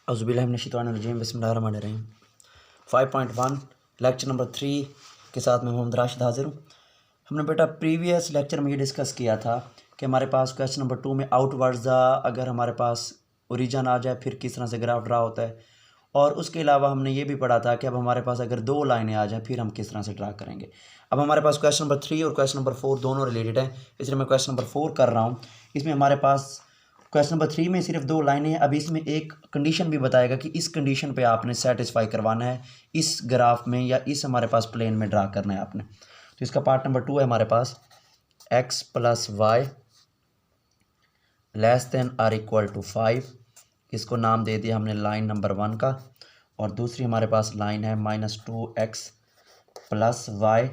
औज़ुबिल्लाहिमिनश्शैतानिर्रजीम बिस्मिल्लाहिर्रहमानिर्रहीम 5.1 lecture number 3 के साथ मैं मोहम्मद राशिद हाज़िर हूँ। हमने बेटा प्रीवियस लेक्चर में ये डिस्कस किया था कि हमारे पास क्वेश्चन नंबर 2 में आउटवर्ड्स अगर हमारे पास ओरिजिन आ जाए फिर किस तरह से ग्राफ ड्रा होता है, और उसके अलावा हमने ये भी पढ़ा था कि अब हमारे पास अगर दो लाइनें आ जाएँ फिर हम किस तरह से ड्रा करेंगे। अब हमारे पास क्वेश्चन नंबर 3 और क्वेश्चन नंबर 4 दोनों रिलेटेड हैं, इसलिए मैं क्वेश्चन नंबर 4 कर रहा हूँ। इसमें हमारे पास क्वेश्चन नंबर 3 में सिर्फ दो लाइनें हैं। अब इसमें एक कंडीशन भी बताएगा कि इस कंडीशन पे आपने सेटिस्फाई करवाना है, इस ग्राफ में या इस हमारे पास प्लेन में ड्रा करना है आपने। तो इसका पार्ट नंबर 2 है हमारे पास x plus y less than or equal to 5। इसको नाम दे दिया हमने लाइन नंबर 1 का, और दूसरी हमारे पास लाइन है -2x plus y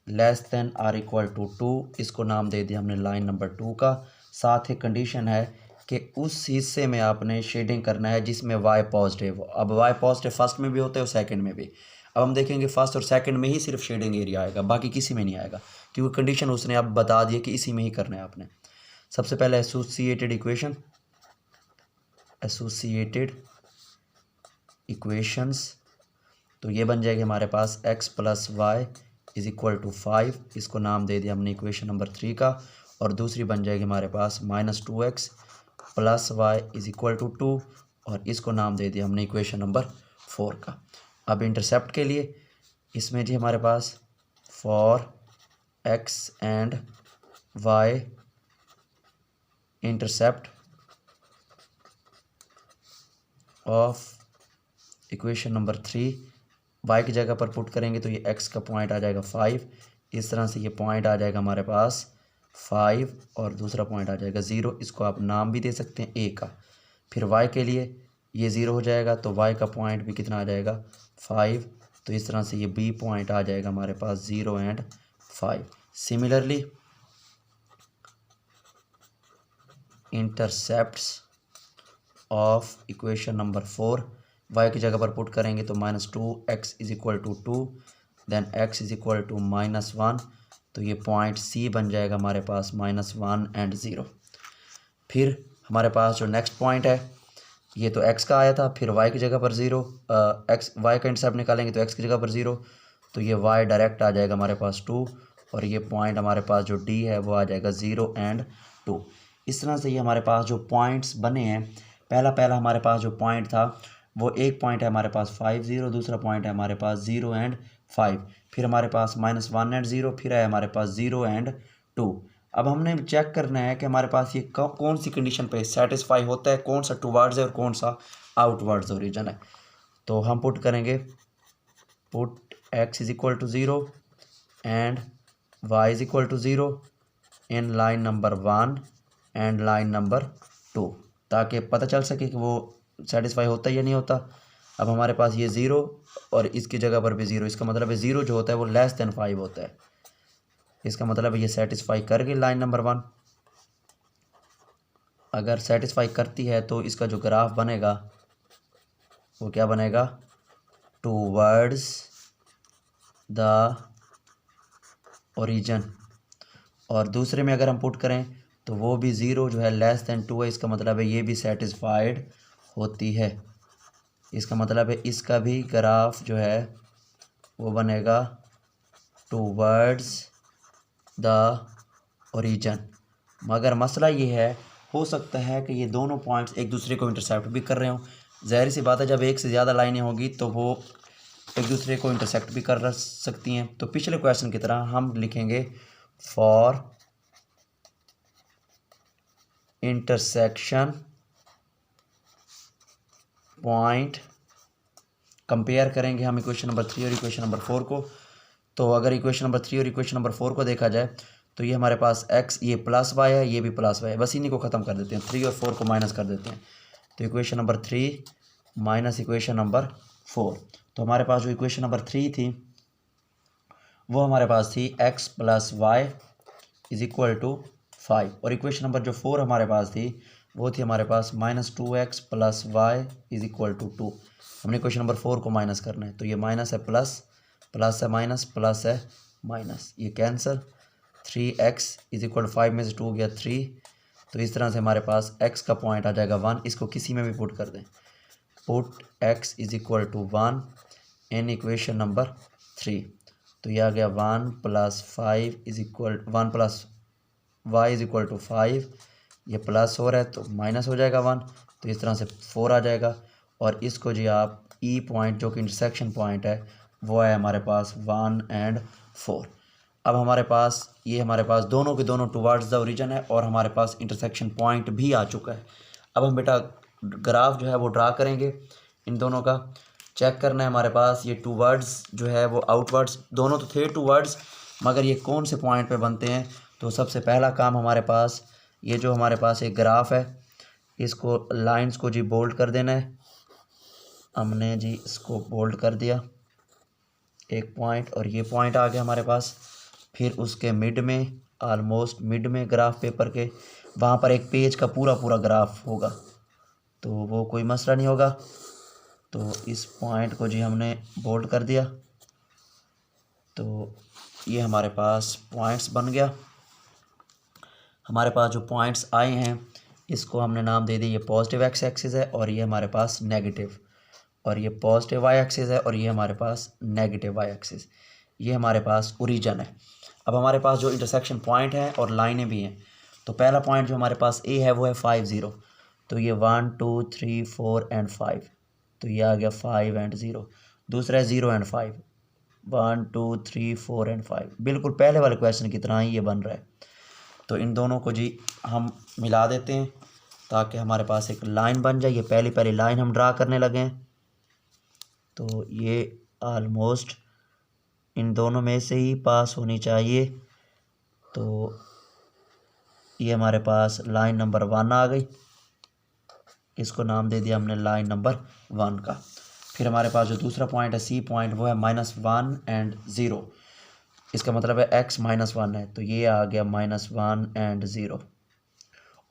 less than or equal to 2। इसको नाम दे दिया हमने लाइन नंबर 2 का। साथ ही कंडीशन है कि उस हिस्से में आपने शेडिंग करना है जिसमें y पॉजिटिव हो। अब y पॉजिटिव फर्स्ट में भी होता है और सेकंड में भी। अब हम देखेंगे फर्स्ट और सेकंड में ही सिर्फ शेडिंग एरिया आएगा, बाकी किसी में नहीं आएगा, क्योंकि कंडीशन उसने अब बता दिया कि इसी में ही करना है आपने। सबसे पहले एसोसिएटेड इक्वेशंस, तो ये बन जाएगी हमारे पास x plus y is equal to 5। इसको नाम दे दिया हमने इक्वेशन नंबर 3 का। और दूसरी बन जाएगी हमारे पास -2x plus y is equal to 2, और इसको नाम दे दिया हमने इक्वेशन नंबर 4 का। अब इंटरसेप्ट के लिए इसमें जी हमारे पास for x and y intercept of equation number 3 y की जगह पर पुट करेंगे तो ये x का पॉइंट आ जाएगा 5। इस तरह से ये पॉइंट आ जाएगा हमारे पास 5 और दूसरा पॉइंट आ जाएगा 0। इसको आप नाम भी दे सकते हैं a का। फिर y के लिए ये 0 हो जाएगा तो y का पॉइंट भी कितना आ जाएगा 5। तो इस तरह से ये b पॉइंट आ जाएगा हमारे पास 0 and 5। Similarly intercepts of equation number 4 y की जगह पर पुट करेंगे तो -2x is equal to 2, then x is equal to -1। तो ये पॉइंट C बन जाएगा हमारे पास -1 एंड 0। फिर हमारे पास जो नेक्स्ट पॉइंट है ये तो x का आया था, फिर y की जगह पर 0, y का इंटरसेप्ट निकालेंगे तो x की जगह पर 0, तो ये y डायरेक्ट आ जाएगा हमारे पास 2, और ये पॉइंट हमारे पास जो D है वो आ जाएगा 0 एंड 2। इस तरह से ये हमारे पास जो पॉइंट्स बने हैं, पहला हमारे पास जो पॉइंट था वो एक पॉइंट है हमारे पास 5 0, दूसरा पॉइंट है हमारे पास 0 एंड 5, फिर हमारे पास -1 एंड 0, फिर है हमारे पास 0 एंड 2। अब हमने चेक करना है कि हमारे पास ये कौन सी कंडीशन पे सेटिस्फाई होता है, कौन सा टूवर्ड्स है और कौन सा आउटवर्ड्स ओरिजिन है। तो हम पुट करेंगे put x is equal to 0 and y is equal to 0 in line number 1 and line number 2, ताकि पता चल सके कि वो सेटिस्फाई होता है या नहीं होता। अब हमारे पास ये 0 और इसकी जगह पर भी 0, इसका मतलब है 0 जो होता है वो लेस देन 5 होता है। इसका मतलब है ये सेटिस्फाई कर गई लाइन नंबर 1। अगर सेटिस्फाई करती है तो इसका जो ग्राफ बनेगा वो क्या बनेगा, टूवर्ड्स द ओरिजिन। और दूसरे में अगर हम पुट करें तो वो भी 0 जो है लेस देन 2 है, इसका मतलब है ये भी सेटिस्फाइड होती है। इसका मतलब है इसका भी ग्राफ जो है वो बनेगा टूवर्ड्स द ओरिजिन। मगर मसला ये है, हो सकता है कि ये दोनों पॉइंट्स एक दूसरे को इंटरसेप्ट भी कर रहे हों। ज़ाहिर सी बात है जब एक से ज़्यादा लाइनें होगी तो वो एक दूसरे को इंटरसेक्ट भी कर सकती हैं। तो पिछले क्वेश्चन की तरह हम लिखेंगे फॉर इंटरसेक्शन पॉइंट, कंपेयर करेंगे हम इक्वेशन नंबर 3 और इक्वेशन नंबर 4 को। तो अगर इक्वेशन नंबर 3 और इक्वेशन नंबर 4 को देखा जाए तो ये हमारे पास x ये प्लस वाई है, ये भी प्लस वाई है, बस इन्हीं को ख़त्म कर देते हैं, 3 और 4 को माइनस कर देते हैं। तो equation number 3 minus equation number 4, तो हमारे पास जो इक्वेशन नंबर 3 थी वो हमारे पास थी x plus y is equal to 5, और इक्वेशन नंबर जो 4 हमारे पास थी वो थी हमारे पास -2x plus y is equal to 2। हमने क्वेश्चन नंबर 4 को माइनस करना है, तो ये माइनस है प्लस, प्लस है माइनस, प्लस है माइनस, ये कैंसिल। 3x इज इक्वल 5 में से 2 गया 3, तो इस तरह से हमारे पास x का पॉइंट आ जाएगा 1। इसको किसी में भी पुट कर दें put x is equal to 1 in equation number 3। तो ये आ गया 1 + 5 is equal 1 + y is equal to 5। ये प्लस हो रहा है तो माइनस हो जाएगा 1, तो इस तरह से 4 आ जाएगा। और इसको जी आप ई पॉइंट जो कि इंटरसेक्शन पॉइंट है वो है हमारे पास 1 और 4। अब हमारे पास ये हमारे पास दोनों के दोनों टुवर्ड्स द ओरिजिन है और हमारे पास इंटरसेक्शन पॉइंट भी आ चुका है। अब हम बेटा ग्राफ जो है वो ड्रा करेंगे इन दोनों का। चेक करना है हमारे पास ये टुवर्ड्स जो है वो आउटवर्ड्स, दोनों तो थे टुवर्ड्स, मगर ये कौन से पॉइंट पे बनते हैं। तो सबसे पहला काम हमारे पास ये जो हमारे पास एक ग्राफ है इसको लाइंस को जी बोल्ड कर देना है। हमने जी इसको बोल्ड कर दिया एक पॉइंट, और ये पॉइंट आ गया हमारे पास। फिर उसके मिड में, ऑलमोस्ट मिड में ग्राफ पेपर के वहाँ पर एक पेज का पूरा पूरा ग्राफ होगा, तो वो कोई मसला नहीं होगा। तो इस पॉइंट को जी हमने बोल्ड कर दिया, तो ये हमारे पास पॉइंट्स बन गया। हमारे पास जो पॉइंट्स आए हैं इसको हमने नाम दे दिया, ये पॉजिटिव एक्स एक्सिस है और ये हमारे पास नेगेटिव, और ये पॉजिटिव वाई एक्सिस है और ये हमारे पास नेगेटिव वाई एक्सिस। ये हमारे पास ओरिजिन है। अब हमारे पास जो इंटरसेक्शन पॉइंट है और लाइनें भी हैं, तो पहला पॉइंट जो हमारे पास ए है वो है 5 0, तो ये 1 2 3 4 और 5, तो ये आ गया 5 और 0। दूसरा है 0 और 5, 1 2 3 4 और 5, बिल्कुल पहले वाले क्वेश्चन की तरह ही ये बन रहा है। तो इन दोनों को जी हम मिला देते हैं ताकि हमारे पास एक लाइन बन जाए। ये पहली लाइन हम ड्रा करने लगे हैं, तो ये ऑलमोस्ट इन दोनों में से ही पास होनी चाहिए। तो ये हमारे पास लाइन नंबर 1 आ गई, इसको नाम दे दिया हमने लाइन नंबर 1 का। फिर हमारे पास जो दूसरा पॉइंट है सी पॉइंट वो है -1 और 0, इसका मतलब है x -1 है, तो ये आ गया -1 और 0।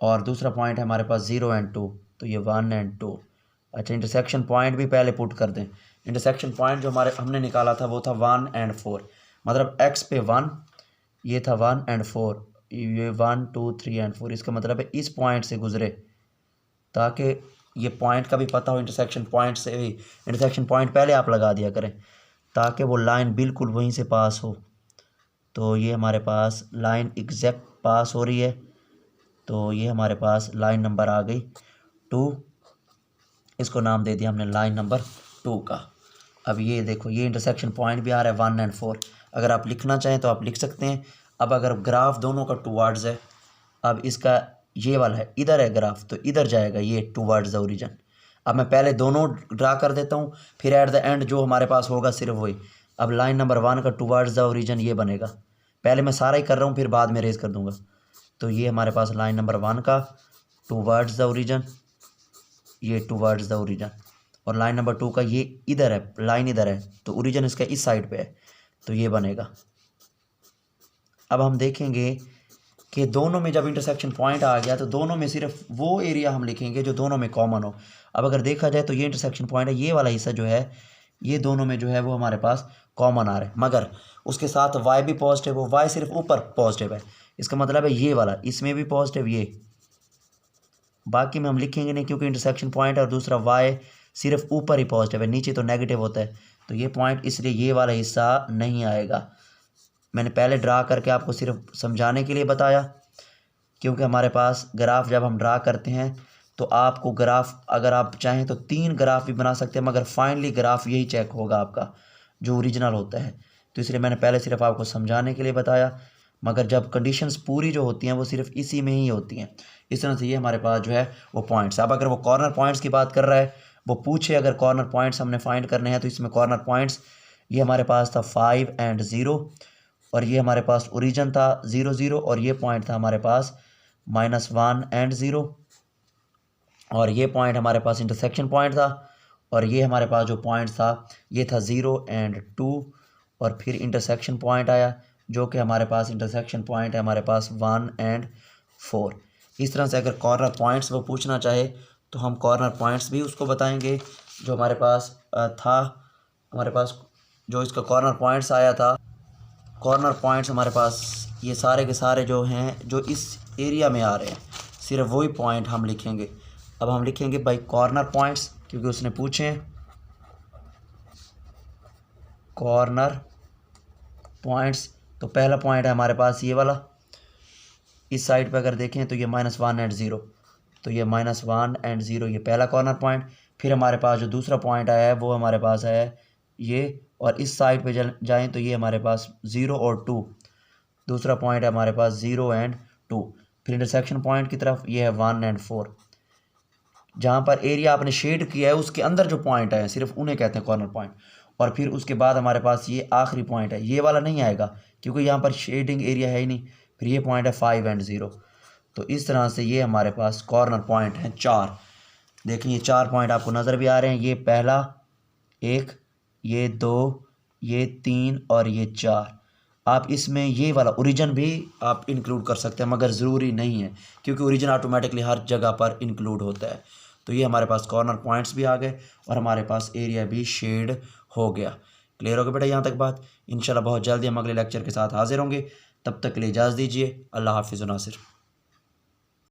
और दूसरा पॉइंट है हमारे पास 0 और 2, तो ये 1 और 2। अच्छा, इंटरसेक्शन पॉइंट भी पहले पुट कर दें। इंटरसेक्शन पॉइंट जो हमारे हमने निकाला था वो था 1 और 4, मतलब x पे 1, ये था 1 और 4, ये 1 2 3 और 4, इसका मतलब है इस पॉइंट से गुजरे, ताकि ये पॉइंट का भी पता हो इंटरसेक्शन पॉइंट से भी। इंटरसेक्शन पॉइंट पहले आप लगा दिया करें ताकि वो लाइन बिल्कुल वहीं से पास हो। तो ये हमारे पास लाइन एग्जैक्ट पास हो रही है, तो ये हमारे पास लाइन नंबर आ गई 2, इसको नाम दे दिया हमने लाइन नंबर 2 का। अब ये देखो ये इंटरसेक्शन पॉइंट भी आ रहा है 1 और 4, अगर आप लिखना चाहें तो आप लिख सकते हैं। अब अगर ग्राफ दोनों का टुवर्ड्स है, अब इसका ये वाला है इधर है ग्राफ, तो इधर जाएगा ये टुवर्ड्स द ओरिजिन। अब मैं पहले दोनों ड्रा कर देता हूँ, फिर एट द एंड जो हमारे पास होगा सिर्फ वही। अब लाइन नंबर 1 का टुवर्ड्स द ओरिजिन ये बनेगा, पहले मैं सारा ही कर रहा हूँ फिर बाद में रेज कर दूंगा। तो ये हमारे पास लाइन नंबर 1 का टुवर्ड्स द ओरिजिन, ये टुवर्ड्स द ओरिजिन, और लाइन नंबर 2 का ये इधर है, लाइन इधर है, तो ओरिजिन इसका इस साइड पे है, तो ये बनेगा। अब हम देखेंगे कि दोनों में जब इंटरसेक्शन पॉइंट आ गया तो दोनों में सिर्फ वो एरिया हम लिखेंगे जो दोनों में कॉमन हो। अब अगर देखा जाए तो ये इंटरसेक्शन पॉइंट है, ये वाला हिस्सा जो है ये दोनों में जो है वो हमारे पास कॉमन आ रहा है, मगर उसके साथ y भी पॉजिटिव हो, y सिर्फ ऊपर पॉजिटिव है, इसका मतलब है ये वाला इसमें भी पॉजिटिव, ये बाकी में हम लिखेंगे नहीं क्योंकि इंटरसेक्शन पॉइंट है, और दूसरा y सिर्फ ऊपर ही पॉजिटिव है, नीचे तो नेगेटिव होता है, तो ये पॉइंट इसलिए ये वाला हिस्सा नहीं आएगा। मैंने पहले ड्रा करके आपको सिर्फ समझाने के लिए बताया, क्योंकि हमारे पास ग्राफ जब हम ड्रा करते हैं तो आपको ग्राफ अगर आप चाहें तो 3 ग्राफ भी बना सकते हैं, मगर फाइनली ग्राफ यही चेक होगा आपका जो ओरिजिनल होता है। तो इसलिए मैंने पहले सिर्फ आपको समझाने के लिए बताया, मगर जब कंडीशंस पूरी जो होती हैं वो सिर्फ इसी में ही होती हैं। इस तरह से ये हमारे पास जो है वो पॉइंट्स। अब अगर वो कॉर्नर पॉइंट्स की बात कर रहा है, वो पूछे अगर कॉर्नर पॉइंट्स हमने फाइंड करने हैं, तो इसमें कॉर्नर पॉइंट्स ये हमारे पास था 5 और 0, और ये हमारे पास ओरिजिन था 0 0, और ये पॉइंट था हमारे पास -1 और 0, और ये पॉइंट हमारे पास इंटरसेक्शन पॉइंट था, और ये हमारे पास जो पॉइंट था ये था 0 और 2, और फिर इंटरसेक्शन पॉइंट आया जो कि हमारे पास इंटरसेक्शन पॉइंट है हमारे पास 1 और 4। इस तरह से अगर कॉर्नर पॉइंट्स वो पूछना चाहे तो हम कॉर्नर पॉइंट्स भी उसको बताएंगे जो हमारे पास था। हमारे पास जो इसका कॉर्नर पॉइंट्स आया था, कॉर्नर पॉइंट्स हमारे पास ये सारे के सारे जो हैं जो इस एरिया में आ रहे हैं, सिर्फ वही पॉइंट हम लिखेंगे। अब हम लिखेंगे भाई कॉर्नर पॉइंट्स क्योंकि उसने पूछे कॉर्नर पॉइंट्स। तो पहला पॉइंट है हमारे पास ये वाला, इस साइड पे अगर देखें तो ये -1 एंड 0, तो ये -1 एंड 0 ये पहला कॉर्नर पॉइंट। फिर हमारे पास जो दूसरा पॉइंट आया है वो हमारे पास है ये, और इस साइड पे जाएं तो ये हमारे पास 0 और 2, दूसरा पॉइंट है हमारे पास 0 एंड 2। फिर इंटरसेक्शन पॉइंट की तरफ ये है 1 एंड 4। जहाँ पर एरिया आपने शेड किया है उसके अंदर जो पॉइंट है सिर्फ उन्हें कहते हैं कॉर्नर पॉइंट। और फिर उसके बाद हमारे पास ये आखिरी पॉइंट है, ये वाला नहीं आएगा क्योंकि यहाँ पर शेडिंग एरिया है ही नहीं। फिर ये पॉइंट है 5 एंड 0। तो इस तरह से ये हमारे पास कॉर्नर पॉइंट हैं 4। देखिए ये 4 पॉइंट आपको नज़र भी आ रहे हैं, ये पहला एक, ये 2, ये 3 और ये 4। आप इसमें ये वाला ओरिजिन भी आप इंक्लूड कर सकते हैं, मगर ज़रूरी नहीं है क्योंकि ओरिजिन ऑटोमेटिकली हर जगह पर इंक्लूड होता है। तो ये हमारे पास कॉर्नर पॉइंट्स भी आ गए और हमारे पास एरिया भी शेड हो गया। क्लियर हो गया बेटा यहाँ तक बात। इंशाल्लाह बहुत जल्दी हम अगले लेक्चर के साथ हाजिर होंगे, तब तक के लिए इजाज़त दीजिए। अल्लाह हाफिज़ नासिर।